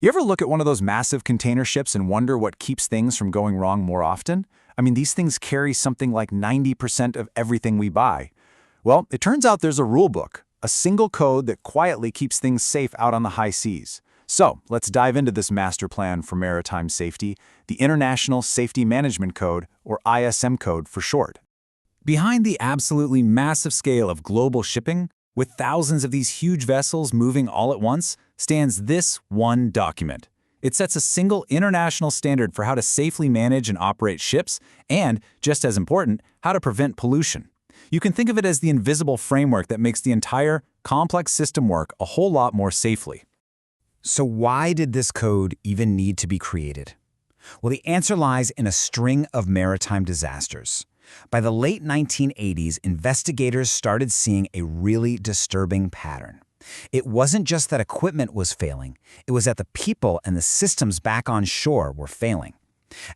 You ever look at one of those massive container ships and wonder what keeps things from going wrong more often? I mean, these things carry something like 90% of everything we buy. Well, it turns out there's a rule book, a single code that quietly keeps things safe out on the high seas. So, let's dive into this master plan for maritime safety, the International Safety Management Code, or ISM Code for short. Behind the absolutely massive scale of global shipping, with thousands of these huge vessels moving all at once, stands this one document. It sets a single international standard for how to safely manage and operate ships and, just as important, how to prevent pollution. You can think of it as the invisible framework that makes the entire complex system work a whole lot more safely. So why did this code even need to be created? Well, the answer lies in a string of maritime disasters. By the late 1980s, investigators started seeing a really disturbing pattern. It wasn't just that equipment was failing, it was that the people and the systems back on shore were failing.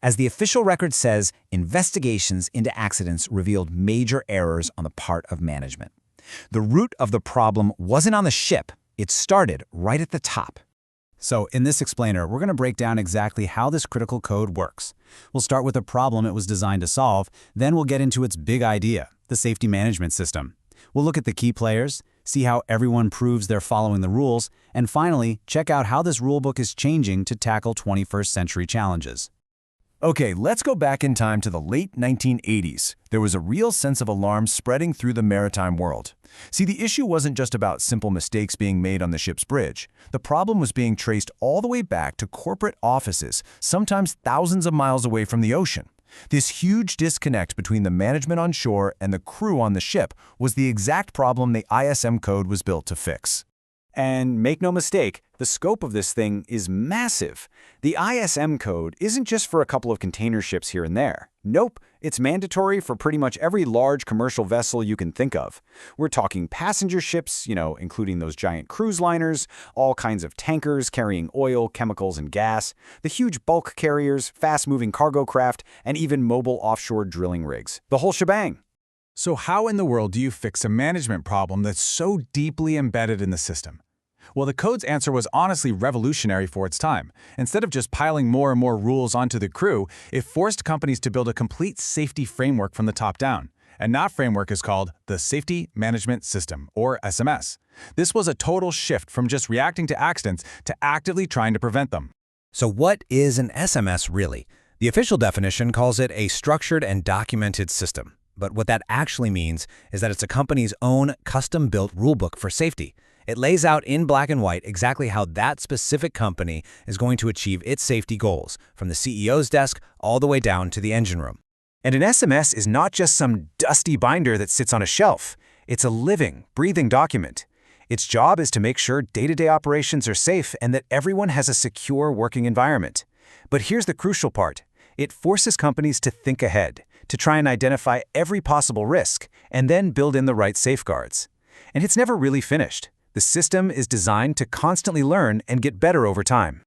As the official record says, investigations into accidents revealed major errors on the part of management. The root of the problem wasn't on the ship, it started right at the top. So, in this explainer, we're going to break down exactly how this critical code works. We'll start with the problem it was designed to solve, then we'll get into its big idea, the safety management system. We'll look at the key players, see how everyone proves they're following the rules, and finally, check out how this rulebook is changing to tackle 21st century challenges. Okay, let's go back in time to the late 1980s. There was a real sense of alarm spreading through the maritime world. See, the issue wasn't just about simple mistakes being made on the ship's bridge. The problem was being traced all the way back to corporate offices, sometimes thousands of miles away from the ocean. This huge disconnect between the management on shore and the crew on the ship was the exact problem the ISM code was built to fix. And make no mistake, the scope of this thing is massive. The ISM code isn't just for a couple of container ships here and there. Nope, it's mandatory for pretty much every large commercial vessel you can think of. We're talking passenger ships, including those giant cruise liners, all kinds of tankers carrying oil, chemicals, and gas, the huge bulk carriers, fast-moving cargo craft, and even mobile offshore drilling rigs. The whole shebang. So how in the world do you fix a management problem that's so deeply embedded in the system? Well, the code's answer was honestly revolutionary for its time. Instead of just piling more and more rules onto the crew, it forced companies to build a complete safety framework from the top down. And that framework is called the Safety Management System, or SMS. This was a total shift from just reacting to accidents to actively trying to prevent them. So what is an SMS really? The official definition calls it a structured and documented system. But what that actually means is that it's a company's own custom-built rulebook for safety. It lays out in black and white exactly how that specific company is going to achieve its safety goals, from the CEO's desk all the way down to the engine room. And an SMS is not just some dusty binder that sits on a shelf. It's a living, breathing document. Its job is to make sure day-to-day operations are safe and that everyone has a secure working environment. But here's the crucial part. It forces companies to think ahead, to try and identify every possible risk, and then build in the right safeguards. And it's never really finished. The system is designed to constantly learn and get better over time.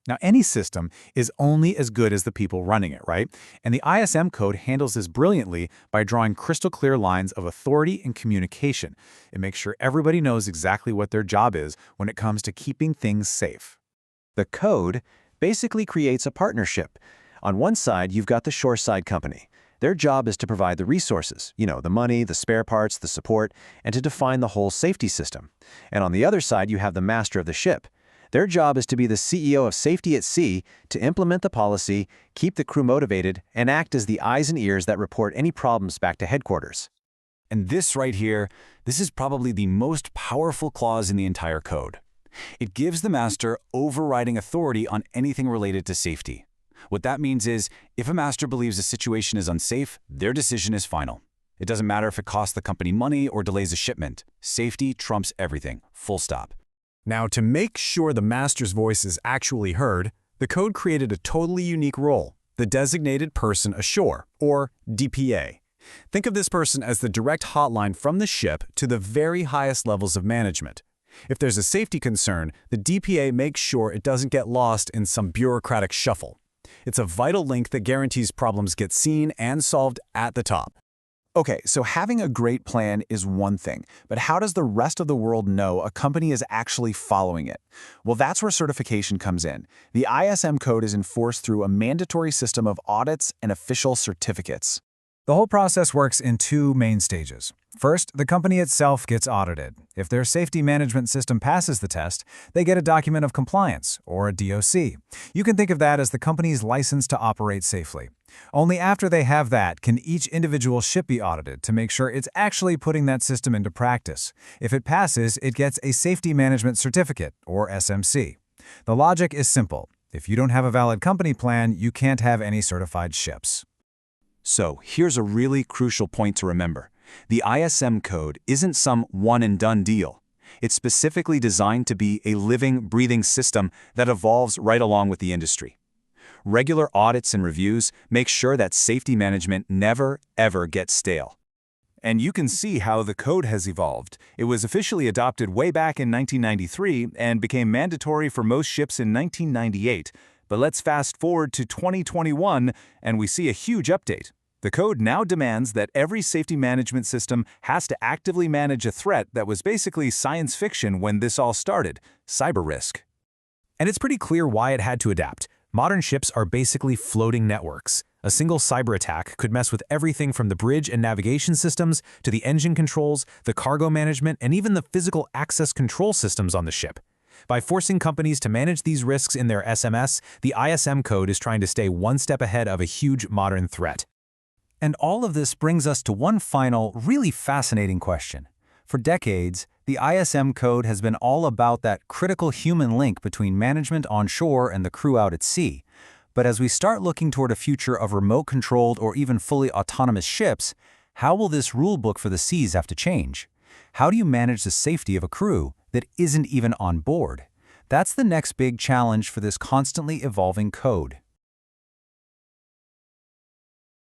Now, any system is only as good as the people running it, right? And the ISM code handles this brilliantly by drawing crystal clear lines of authority and communication. It makes sure everybody knows exactly what their job is when it comes to keeping things safe. The code basically creates a partnership. On one side, you've got the shoreside company. Their job is to provide the resources, the money, the spare parts, the support, and to define the whole safety system. And on the other side, you have the master of the ship. Their job is to be the CEO of safety at sea, to implement the policy, keep the crew motivated, and act as the eyes and ears that report any problems back to headquarters. And this right here, this is probably the most powerful clause in the entire code. It gives the master overriding authority on anything related to safety. What that means is, if a master believes a situation is unsafe, their decision is final. It doesn't matter if it costs the company money or delays a shipment. Safety trumps everything, full stop. Now, to make sure the master's voice is actually heard, the code created a totally unique role, the designated person ashore, or DPA. Think of this person as the direct hotline from the ship to the very highest levels of management. If there's a safety concern, the DPA makes sure it doesn't get lost in some bureaucratic shuffle. It's a vital link that guarantees problems get seen and solved at the top. Okay, so having a great plan is one thing, but how does the rest of the world know a company is actually following it? Well, that's where certification comes in. The ISM code is enforced through a mandatory system of audits and official certificates. The whole process works in two main stages. First, the company itself gets audited. If their safety management system passes the test, they get a document of compliance, or a DOC. You can think of that as the company's license to operate safely. Only after they have that can each individual ship be audited to make sure it's actually putting that system into practice. If it passes, it gets a Safety Management Certificate, or SMC. The logic is simple. If you don't have a valid company plan, you can't have any certified ships. So here's a really crucial point to remember. The ISM code isn't some one-and-done deal. It's specifically designed to be a living, breathing system that evolves right along with the industry. Regular audits and reviews make sure that safety management never, ever gets stale. And you can see how the code has evolved. It was officially adopted way back in 1993 and became mandatory for most ships in 1998. But let's fast forward to 2021 and we see a huge update. The code now demands that every safety management system has to actively manage a threat that was basically science fiction when this all started, cyber risk. And it's pretty clear why it had to adapt. Modern ships are basically floating networks. A single cyber attack could mess with everything from the bridge and navigation systems to the engine controls, the cargo management, and even the physical access control systems on the ship. By forcing companies to manage these risks in their SMS, the ISM code is trying to stay one step ahead of a huge modern threat. And all of this brings us to one final, really fascinating question. For decades, the ISM code has been all about that critical human link between management on shore and the crew out at sea. But as we start looking toward a future of remote-controlled or even fully autonomous ships, how will this rulebook for the seas have to change? How do you manage the safety of a crew that isn't even on board? That's the next big challenge for this constantly evolving code.